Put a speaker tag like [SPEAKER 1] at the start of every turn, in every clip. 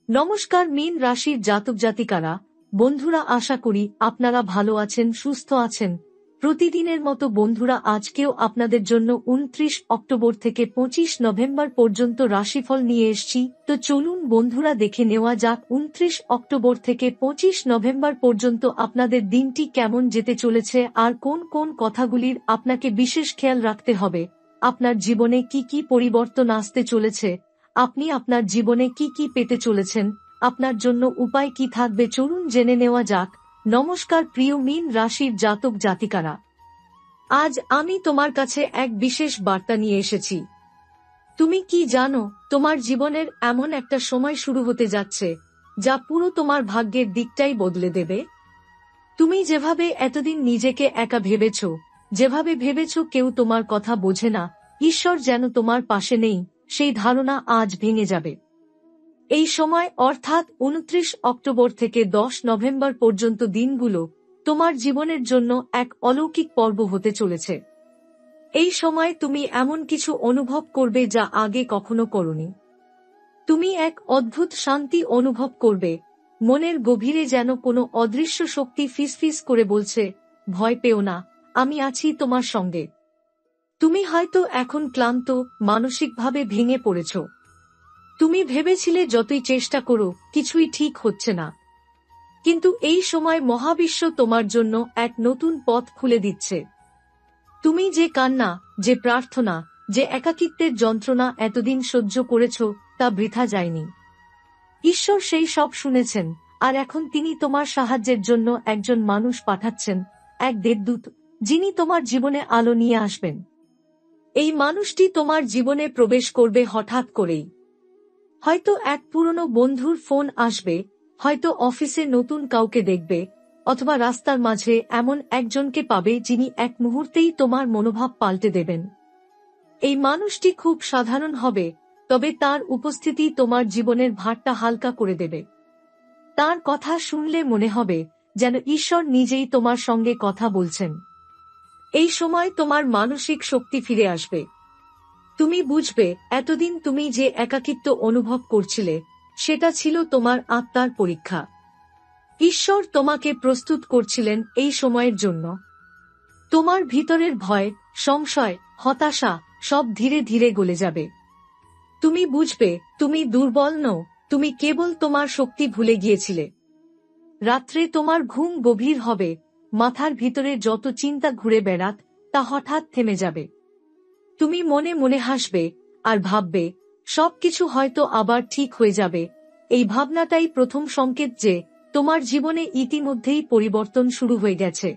[SPEAKER 1] নমস্কার মীন রাশির জাতক জাতিকারা, বন্ধুরা, আশা করি আপনারা ভালো আছেন, সুস্থ আছেন। প্রতিদিনের মতো বন্ধুরা, আজকেও আপনাদের জন্য 29 অক্টোবর থেকে 25 নভেম্বর পর্যন্ত রাশিফল নিয়ে এসেছি। তো চলুন বন্ধুরা, দেখে নেওয়া যাক 29 অক্টোবর থেকে 25 নভেম্বর পর্যন্ত আপনাদের দিনটি কেমন যেতে চলেছে আর কোন কোন কথাগুলির আপনাকে বিশেষ খেয়াল রাখতে হবে। আপনার জীবনে কি কি পরিবর্তন আসতে চলেছে, আপনি আপনার জীবনে কি কি পেতে চলেছেন, আপনার জন্য উপায় কি থাকবে, চলুন জেনে নেওয়া যাক। নমস্কার প্রিয় মীন রাশির জাতক জাতিকারা, আজ আমি তোমার কাছে এক বিশেষ বার্তা নিয়ে এসেছি। তুমি কি জানো, তোমার জীবনের এমন একটা সময় শুরু হতে যাচ্ছে যা পুরো তোমার ভাগ্যের দিকটাই বদলে দেবে। তুমি যেভাবে এতদিন নিজেকে একা ভেবেছ, যেভাবে ভেবেছ কেউ তোমার কথা বোঝে না, ঈশ্বর যেন তোমার পাশে নেই, সেই ধারণা আজ ভেঙে যাবে। এই সময় অর্থাৎ 29 অক্টোবর থেকে 10 নভেম্বর পর্যন্ত দিনগুলো তোমার জীবনের জন্য এক অলৌকিক পর্ব হতে চলেছে। এই সময় তুমি এমন কিছু অনুভব করবে যা আগে কখনো করোনি। তুমি এক অদ্ভুত শান্তি অনুভব করবে, মনের গভীরে যেন কোনো অদৃশ্য শক্তি ফিসফিস করে বলছে, ভয় পেও না, আমি আছি তোমার সঙ্গে। তুমি হয়তো এখন ক্লান্ত, মানসিকভাবে ভেঙে পড়েছ। তুমি ভেবেছিলে যতই চেষ্টা করো কিছুই ঠিক হচ্ছে না, কিন্তু এই সময় মহাবিশ্ব তোমার জন্য এক নতুন পথ খুলে দিচ্ছে। তুমি যে কান্না, যে প্রার্থনা, যে একাকিত্বের যন্ত্রণা এতদিন সহ্য করেছ, তা বৃথা যায়নি। ঈশ্বর সেই সব শুনেছেন, আর এখন তিনি তোমার সাহায্যের জন্য একজন মানুষ পাঠাচ্ছেন, এক দেবদূত, যিনি তোমার জীবনে আলো নিয়ে আসবেন। এই মানুষটি তোমার জীবনে প্রবেশ করবে হঠাৎ করেই। হয়তো এক পুরনো বন্ধুর ফোন আসবে, হয়তো অফিসে নতুন কাউকে দেখবে, অথবা রাস্তার মাঝে এমন একজনকে পাবে যিনি এক মুহূর্তেই তোমার মনোভাব পাল্টে দেবেন। এই মানুষটি খুব সাধারণ হবে, তবে তার উপস্থিতি তোমার জীবনের ভারটা হালকা করে দেবে। তার কথা শুনলে মনে হবে যেন ঈশ্বর নিজেই তোমার সঙ্গে কথা বলছেন। এই সময় তোমার মানসিক শক্তি ফিরে আসবে। তুমি বুঝবে এতদিন তুমি যে একাকিত্ব অনুভব করছিলে, সেটা ছিল তোমার আত্মার পরীক্ষা। ঈশ্বর তোমাকে প্রস্তুত করছিলেন এই সময়ের জন্য। তোমার ভিতরের ভয়, সংশয়, হতাশা সব ধীরে ধীরে গলে যাবে। তুমি বুঝবে তুমি দুর্বল নও, তুমি কেবল তোমার শক্তি ভুলে গিয়েছিলে। রাত্রে তোমার ঘুম গভীর হবে, মাথার ভিতরে যত চিন্তা ঘুরে বেড়াত তা হঠাৎ থেমে যাবে। তুমি মনে মনে হাসবে আর ভাববে সবকিছু হয়তো আবার ঠিক হয়ে যাবে। এই ভাবনাটাই প্রথম সংকেত যে তোমার জীবনে ইতিমধ্যেই পরিবর্তন শুরু হয়ে গেছে।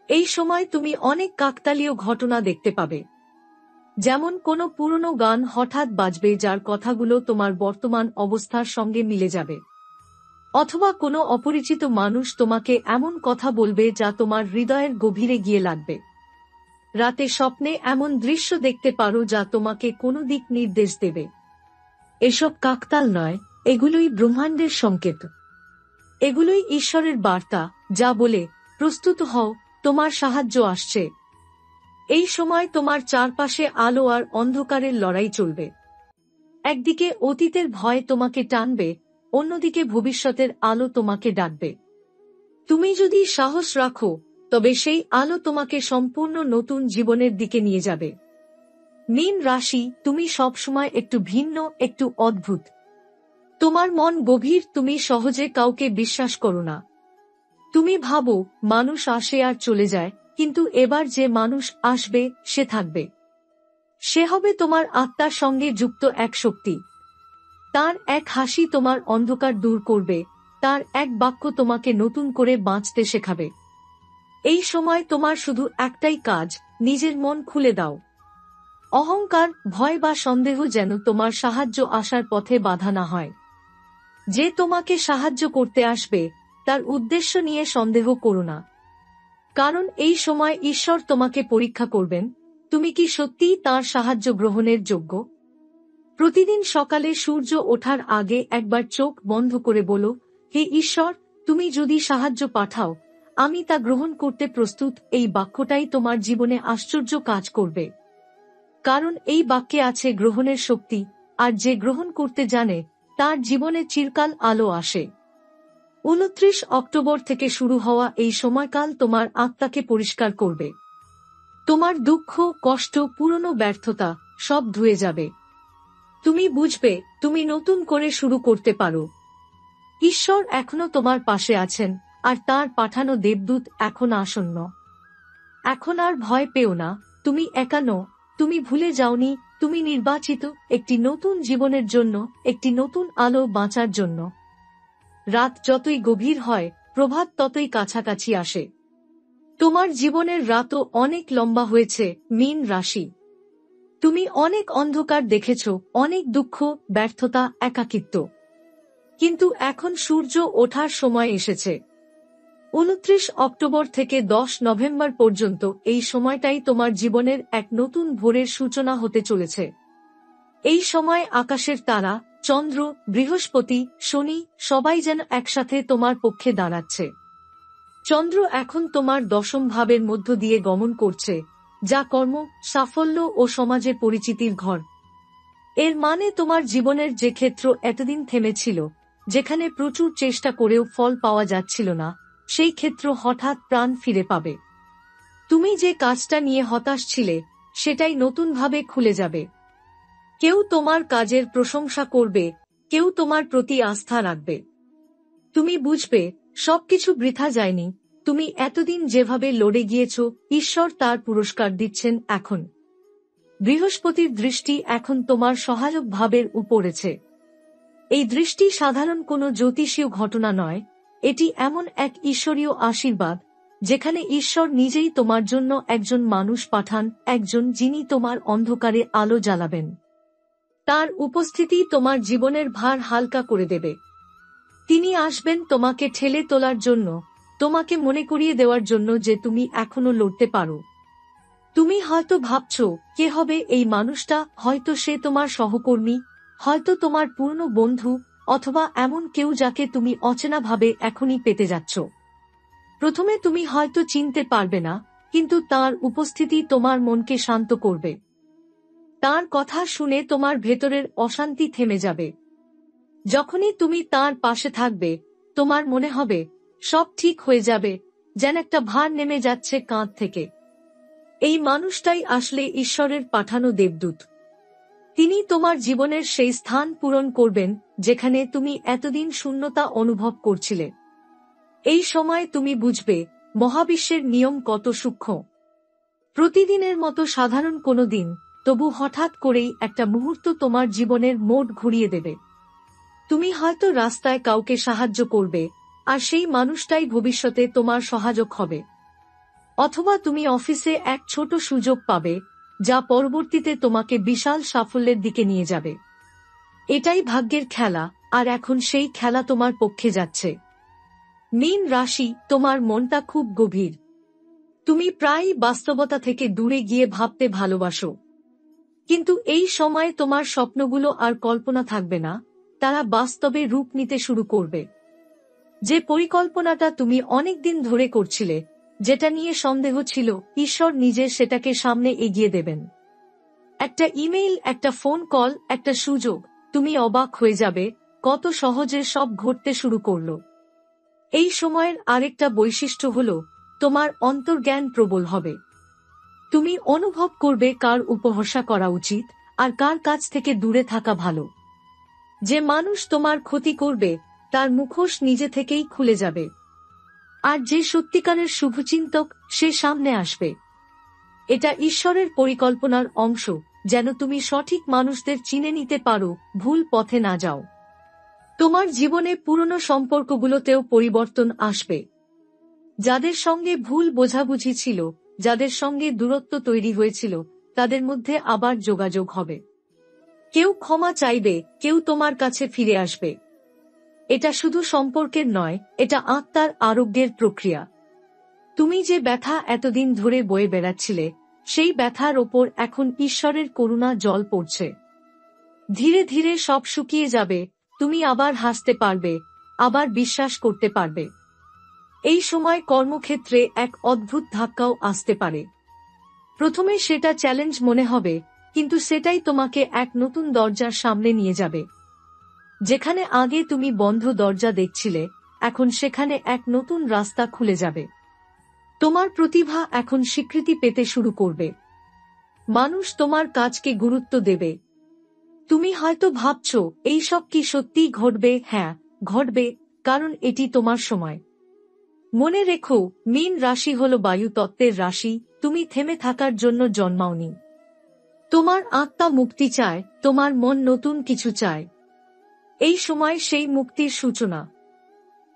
[SPEAKER 1] এই সময় তুমি অনেক কাকতালীয় ঘটনা দেখতে পাবে। যেমন কোনো পুরনো গান হঠাৎ বাজবে যার কথাগুলো তোমার বর্তমান অবস্থার সঙ্গে মিলে যাবে, অথবা কোনো অপরিচিত মানুষ তোমাকে এমন কথা বলবে যা তোমার হৃদয়ের গভীরে গিয়ে লাগবে। রাতে স্বপ্নে এমন দৃশ্য দেখতে পারো যা তোমাকে কোনো দিক নির্দেশ দেবে। এসব কাকতাল নয়, এগুলোই ব্রহ্মাণ্ডের সংকেত। এগুলোই ঈশ্বরের বার্তা, যা বলে, প্রস্তুত হও, তোমার সাহায্য আসছে। এই সময় তোমার চারপাশে আলো আর অন্ধকারের লড়াই চলবে। একদিকে অতীতের ভয় তোমাকে টানবে, অন্যদিকে ভবিষ্যতের আলো তোমাকে ডাকবে। তুমি যদি সাহস রাখো, তবে সেই আলো তোমাকে সম্পূর্ণ নতুন জীবনের দিকে নিয়ে যাবে। মীন রাশি, তুমি সবসময় একটু ভিন্ন, একটু অদ্ভুত। তোমার মন গভীর, তুমি সহজে কাউকে বিশ্বাস করো না। তুমি ভাবো মানুষ আসে আর চলে যায়, কিন্তু এবার যে মানুষ আসবে সে থাকবে। সে হবে তোমার আত্মার সঙ্গে যুক্ত এক শক্তি। তার এক হাসি তোমার অন্ধকার দূর করবে, তার এক বাক্য তোমাকে নতুন করে বাঁচতে শেখাবে। এই সময় তোমার শুধু একটাই কাজ, নিজের মন খুলে দাও। অহংকার, ভয় বা সন্দেহ যেন তোমার সাহায্য আসার পথে বাধা না হয়। যে তোমাকে সাহায্য করতে আসবে তার উদ্দেশ্য নিয়ে সন্দেহ করো না, কারণ এই সময় ঈশ্বর তোমাকে পরীক্ষা করবেন তুমি কি সত্যিই তার সাহায্য গ্রহণের যোগ্য। প্রতিদিন সকালে সূর্য ওঠার আগে একবার চোখ বন্ধ করে বলো, হে ঈশ্বর, তুমি যদি সাহায্য পাঠাও, আমি তা গ্রহণ করতে প্রস্তুত। এই বাক্যটাই তোমার জীবনে আশ্চর্য কাজ করবে, কারণ এই বাক্যে আছে গ্রহণের শক্তি, আর যে গ্রহণ করতে জানে তার জীবনে চিরকাল আলো আসে। 29 অক্টোবর থেকে শুরু হওয়া এই সময়কাল তোমার আত্মাকে পরিষ্কার করবে। তোমার দুঃখ, কষ্ট, পুরনো ব্যর্থতা সব ধুয়ে যাবে। তুমি বুঝবে তুমি নতুন করে শুরু করতে পারো। ঈশ্বর এখনো তোমার পাশে আছেন, আর তার পাঠানো দেবদূত এখন আসন্ন। এখন আর ভয় পেও না, তুমি একা নও, তুমি ভুলে যাওনি, তুমি নির্বাচিত একটি নতুন জীবনের জন্য, একটি নতুন আলো বাঁচার জন্য। রাত যতই গভীর হয়, প্রভাত ততই কাছাকাছি আসে। তোমার জীবনের রাতও অনেক লম্বা হয়েছে, মীন রাশি। তুমি অনেক অন্ধকার দেখেছ, অনেক দুঃখ, ব্যর্থতা, একাকিত্ব। কিন্তু এখন সূর্য ওঠার সময় এসেছে। 29 অক্টোবর থেকে 10 নভেম্বর পর্যন্ত এই সময়টাই তোমার জীবনের এক নতুন ভোরের সূচনা হতে চলেছে। এই সময় আকাশের তারা, চন্দ্র, বৃহস্পতি, শনি সবাই যেন একসাথে তোমার পক্ষে দাঁড়াচ্ছে। চন্দ্র এখন তোমার 10ম ভাবের মধ্য দিয়ে গমন করছে, যা কর্ম, সাফল্য ও সমাজে পরিচিতির ঘর। এর মানে তোমার জীবনের যে ক্ষেত্র এতদিন থেমেছিল, যেখানে প্রচুর চেষ্টা করেও ফল পাওয়া যাচ্ছিল না, সেই ক্ষেত্র হঠাৎ প্রাণ ফিরে পাবে। তুমি যে কাজটা নিয়ে হতাশ ছিলে, সেটাই নতুনভাবে খুলে যাবে। কেউ তোমার কাজের প্রশংসা করবে, কেউ তোমার প্রতি আস্থা রাখবে। তুমি বুঝবে সবকিছু বৃথা যায়নি, তুমি এতদিন যেভাবে লড়ে গিয়েছ, ঈশ্বর তার পুরস্কার দিচ্ছেন এখন। বৃহস্পতির দৃষ্টি এখন তোমার সহায়ক ভাবের উপরেছে। এই দৃষ্টি সাধারণ কোনো জ্যোতিষীয় ঘটনা নয়, এটি এমন এক ঈশ্বরীয় আশীর্বাদ, যেখানে ঈশ্বর নিজেই তোমার জন্য একজন মানুষ পাঠান, একজন যিনি তোমার অন্ধকারে আলো জ্বালাবেন। তার উপস্থিতি তোমার জীবনের ভার হালকা করে দেবে। তিনি আসবেন তোমাকে ঠেলে তোলার জন্য, তোমাকে মনে করিয়ে দেওয়ার জন্য যে তুমি এখনো লড়তে পারো। তুমি হয়তো ভাবছ, কে হবে এই মানুষটা? হয়তো সে তোমার সহকর্মী, হয়তো তোমার পুরনো বন্ধু, অথবা এমন কেউ যাকে তুমি অচেনাভাবে এখনই পেতে যাচ্ছ। প্রথমে তুমি হয়তো চিনতে পারবে না, কিন্তু তার উপস্থিতি তোমার মনকে শান্ত করবে। তার কথা শুনে তোমার ভেতরের অশান্তি থেমে যাবে। যখনই তুমি তার পাশে থাকবে, তোমার মনে হবে সব ঠিক হয়ে যাবে, যেন একটা ভার নেমে যাচ্ছে কাঁধ থেকে। এই মানুষটাই আসলে ঈশ্বরের পাঠানো দেবদূত। তিনি তোমার জীবনের সেই স্থান পূরণ করবেন, যেখানে তুমি এতদিন শূন্যতা অনুভব করছিলে। এই সময় তুমি বুঝবে মহাবিশ্বের নিয়ম কত সূক্ষ্ম। প্রতিদিনের মতো সাধারণ কোনো দিন, তবু হঠাৎ করেই একটা মুহূর্ত তোমার জীবনের মোড় ঘুরিয়ে দেবে। তুমি হয়তো রাস্তায় কাউকে সাহায্য করবে, আর সেই মানুষটাই ভবিষ্যতে তোমার সহায়ক হবে। অথবা তুমি অফিসে এক ছোট সুযোগ পাবে, যা পরবর্তীতে তোমাকে বিশাল সাফল্যের দিকে নিয়ে যাবে। এটাই ভাগ্যের খেলা, আর এখন সেই খেলা তোমার পক্ষে যাচ্ছে। মীন রাশি, তোমার মনটা খুব গভীর। তুমি প্রায়ই বাস্তবতা থেকে দূরে গিয়ে ভাবতে ভালোবাসো। কিন্তু এই সময়ে তোমার স্বপ্নগুলো আর কল্পনা থাকবে না, তারা বাস্তবে রূপ নিতে শুরু করবে। যে পরিকল্পনাটা তুমি অনেকদিন ধরে করছিলে, যেটা নিয়ে সন্দেহ ছিল, ঈশ্বর নিজে সেটাকে সামনে এগিয়ে দেবেন। একটা ইমেইল, একটা ফোন কল, একটা সুযোগ, তুমি অবাক হয়ে যাবে কত সহজে সব ঘটতে শুরু করলো। এই সময়ের আরেকটা বৈশিষ্ট্য হলো, তোমার অন্তর্জ্ঞান প্রবল হবে। তুমি অনুভব করবে কার উপহাসা করা উচিত, আর কার কাছ থেকে দূরে থাকা ভালো। যে মানুষ তোমার ক্ষতি করবে, তার মুখোশ নিজে থেকেই খুলে যাবে। আর যে সত্যিকারের শুভচিন্তক, সে সামনে আসবে। এটা ঈশ্বরের পরিকল্পনার অংশ, যেন তুমি সঠিক মানুষদের চিনে নিতে পারো, ভুল পথে না যাও। তোমার জীবনে পুরনো সম্পর্কগুলোতেও পরিবর্তন আসবে। যাদের সঙ্গে ভুল বোঝাবুঝি ছিল, যাদের সঙ্গে দূরত্ব তৈরি হয়েছিল, তাদের মধ্যে আবার যোগাযোগ হবে। কেউ ক্ষমা চাইবে, কেউ তোমার কাছে ফিরে আসবে। এটা শুধু সম্পর্কের নয়, এটা আত্মার আরোগ্যের প্রক্রিয়া। তুমি যে ব্যথা এতদিন ধরে বয়ে বেড়াচ্ছিলে, সেই ব্যথার ওপর এখন ঈশ্বরের করুণা জল পড়ছে। ধীরে ধীরে সব শুকিয়ে যাবে, তুমি আবার হাসতে পারবে, আবার বিশ্বাস করতে পারবে। এই সময় কর্মক্ষেত্রে এক অদ্ভুত ধাক্কাও আসতে পারে। প্রথমে সেটা চ্যালেঞ্জ মনে হবে, কিন্তু সেটাই তোমাকে এক নতুন দরজার সামনে নিয়ে যাবে। যেখানে আগে তুমি বন্ধ দরজা দেখছিলে, এখন সেখানে এক নতুন রাস্তা খুলে যাবে। তোমার প্রতিভা এখন স্বীকৃতি পেতে শুরু করবে। মানুষ তোমার কাজকে গুরুত্ব দেবে। তুমি হয়তো ভাবছো এই সব কি সত্যিই ঘটবে? হ্যাঁ, ঘটবে, কারণ এটি তোমার সময়। মনে রেখো, মীন রাশি হল বায়ু তত্ত্বের রাশি। তুমি থেমে থাকার জন্য জন্মাওনি। তোমার আত্মা মুক্তি চায়, তোমার মন নতুন কিছু চায়। এই সময় সেই মুক্তির সূচনা।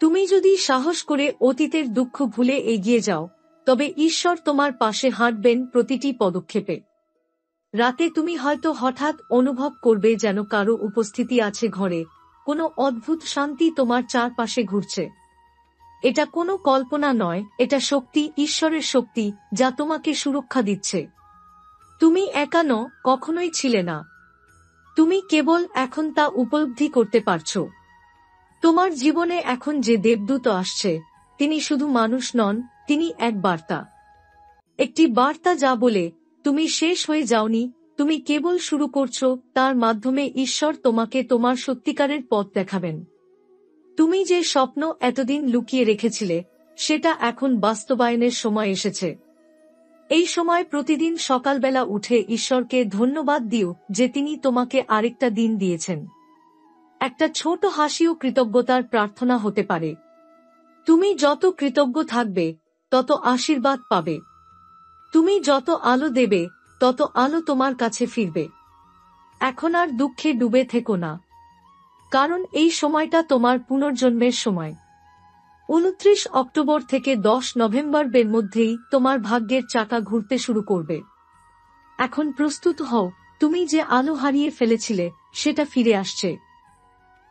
[SPEAKER 1] তুমি যদি সাহস করে অতীতের দুঃখ ভুলে এগিয়ে যাও, তবে ঈশ্বর তোমার পাশে হাঁটবেন প্রতিটি পদক্ষেপে। রাতে তুমি হয়তো হঠাৎ অনুভব করবে যেন কারো উপস্থিতি আছে ঘরে, কোনো অদ্ভুত শান্তি তোমার চারপাশে ঘুরছে। এটা কোনো কল্পনা নয়, এটা শক্তি, ঈশ্বরের শক্তি, যা তোমাকে সুরক্ষা দিচ্ছে। তুমি একা নও, কখনোই ছিলে না। তুমি কেবল এখন তা উপলব্ধি করতে পারছো। তোমার জীবনে এখন যে দেবদূত আসছে, তিনি শুধু মানুষ নন, তিনি এক বার্তা। একটি বার্তা যা বলে, তুমি শেষ হয়ে যাওনি, তুমি কেবল শুরু করছো। তার মাধ্যমে ঈশ্বর তোমাকে তোমার সত্যিকারের পথ দেখাবেন। তুমি যে স্বপ্ন এতদিন লুকিয়ে রেখেছিলে, সেটা এখন বাস্তবায়নের সময় এসেছে। এই সময় প্রতিদিন সকালবেলা উঠে ঈশ্বরকে ধন্যবাদ দিও যে তিনি তোমাকে আরেকটা দিন দিয়েছেন। একটা ছোট হাসিও কৃতজ্ঞতার প্রার্থনা হতে পারে। তুমি যত কৃতজ্ঞ থাকবে, তত আশীর্বাদ পাবে। তুমি যত আলো দেবে, তত আলো তোমার কাছে ফিরবে। এখন আর দুঃখে ডুবে থেকো না, কারণ এই সময়টা তোমার পুনর্জন্মের সময়। 29 অক্টোবর থেকে 10 নভেম্বরের মধ্যেই তোমার ভাগ্যের চাকা ঘুরতে শুরু করবে। এখন প্রস্তুত হও, তুমি যে আলো হারিয়ে ফেলেছিলে, সেটা ফিরে আসছে।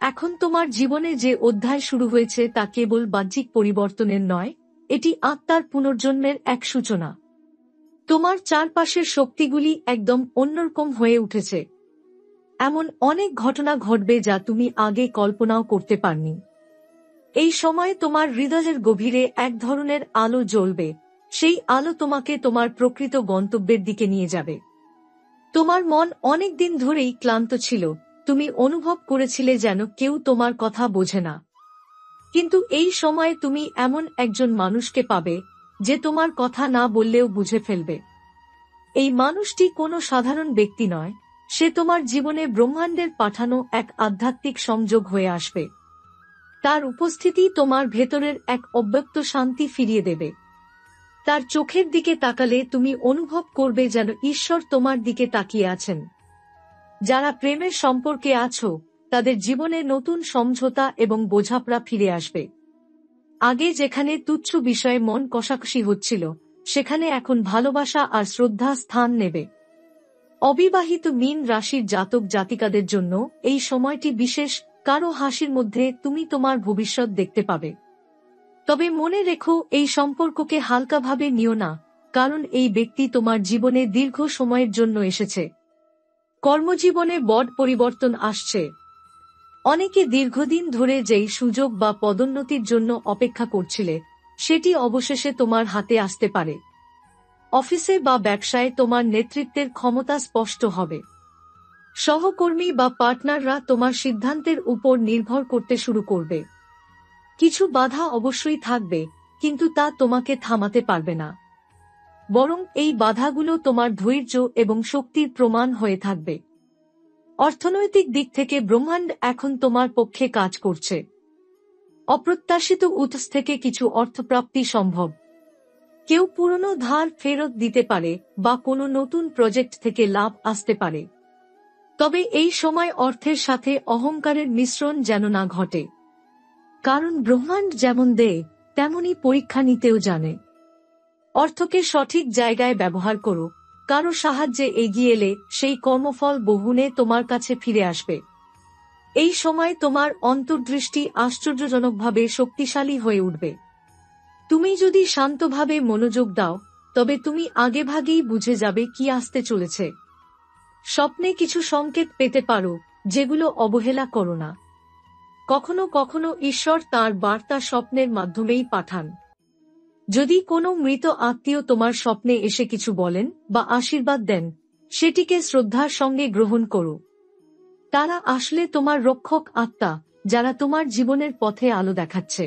[SPEAKER 1] এখন তোমার জীবনে যে অধ্যায় শুরু হয়েছে তা কেবল বাহ্যিক পরিবর্তনের নয়, এটি আত্মার পুনর্জন্মের এক সূচনা। তোমার চারপাশের শক্তিগুলি একদম অন্যরকম হয়ে উঠেছে। এমন অনেক ঘটনা ঘটবে যা তুমি আগে কল্পনাও করতে পারনি। এই সময় তোমার হৃদয়ের গভীরে এক ধরনের আলো জ্বলবে। সেই আলো তোমাকে তোমার প্রকৃত গন্তব্যের দিকে নিয়ে যাবে। তোমার মন অনেক দিন ধরেই ক্লান্ত ছিল। তুমি অনুভব করেছিলে যেন কেউ তোমার কথা বোঝে না। কিন্তু এই সময়ে তুমি এমন একজন মানুষকে পাবে, যে তোমার কথা না বললেও বুঝে ফেলবে। এই মানুষটি কোনো সাধারণ ব্যক্তি নয়, সে তোমার জীবনে ব্রহ্মাণ্ডের পাঠানো এক আধ্যাত্মিক সংযোগ হয়ে আসবে। তার উপস্থিতি তোমার ভেতরের এক অব্যক্ত শান্তি ফিরিয়ে দেবে। তার চোখের দিকে তাকালে তুমি অনুভব করবে যেন ঈশ্বর তোমার দিকে তাকিয়ে আছেন। যারা প্রেমের সম্পর্কে আছো, তাদের জীবনে নতুন সমঝোতা এবং বোঝাপড়া ফিরে আসবে। আগে যেখানে তুচ্ছ বিষয়ে মন কষাকষি হচ্ছিল, সেখানে এখন ভালোবাসা আর শ্রদ্ধা স্থান নেবে। অবিবাহিত মীন রাশির জাতক জাতিকাদের জন্য এই সময়টি বিশেষ। কারো হাসির মধ্যে তুমি তোমার ভবিষ্যৎ দেখতে পাবে। তবে মনে রেখো, এই সম্পর্ককে হালকাভাবে নিও না, কারণ এই ব্যক্তি তোমার জীবনে দীর্ঘ সময়ের জন্য এসেছে। কর্মজীবনে বড় পরিবর্তন আসছে। অনেকে দীর্ঘদিন ধরে যেই সুযোগ বা পদোন্নতির জন্য অপেক্ষা করছিলে, সেটি অবশেষে তোমার হাতে আসতে পারে। অফিসে বা ব্যবসায় তোমার নেতৃত্বের ক্ষমতা স্পষ্ট হবে। সহকর্মী বা পার্টনাররা তোমার সিদ্ধান্তের উপর নির্ভর করতে শুরু করবে। কিছু বাধা অবশ্যই থাকবে, কিন্তু তা তোমাকে থামাতে পারবে না। বরং এই বাধাগুলো তোমার ধৈর্য এবং শক্তির প্রমাণ হয়ে থাকবে। অর্থনৈতিক দিক থেকে ব্রহ্মাণ্ড এখন তোমার পক্ষে কাজ করছে। অপ্রত্যাশিত উৎস থেকে কিছু অর্থপ্রাপ্তি সম্ভব। কেউ পুরনো ধার ফেরত দিতে পারে বা কোনো নতুন প্রজেক্ট থেকে লাভ আসতে পারে। তবে এই সময় অর্থের সাথে অহংকারের মিশ্রণ যেন না ঘটে, কারণ ব্রহ্মাণ্ড যেমন দেয়, তেমনি পরীক্ষা নিতেও জানে। অর্থকে সঠিক জায়গায় ব্যবহার করো। কারো সাহায্যে এগিয়ে এলে সেই কর্মফল বহুগুণে তোমার কাছে ফিরে আসবে। এই সময় তোমার অন্তর্দৃষ্টি আশ্চর্যজনকভাবে শক্তিশালী হয়ে উঠবে। তুমি যদি শান্তভাবে মনোযোগ দাও, তবে তুমি আগেভাগেই বুঝে যাবে কি আসতে চলেছে। স্বপ্নে কিছু সংকেত পেতে পারো, যেগুলো অবহেলা করো না। কখনো কখনো ঈশ্বর তাঁর বার্তা স্বপ্নের মাধ্যমেই পাঠান। যদি কোনো মৃত আত্মীয় তোমার স্বপ্নে এসে কিছু বলেন বা আশীর্বাদ দেন, সেটিকে শ্রদ্ধার সঙ্গে গ্রহণ করো। তারা আসলে তোমার রক্ষক আত্মা, যারা তোমার জীবনের পথে আলো দেখাচ্ছে।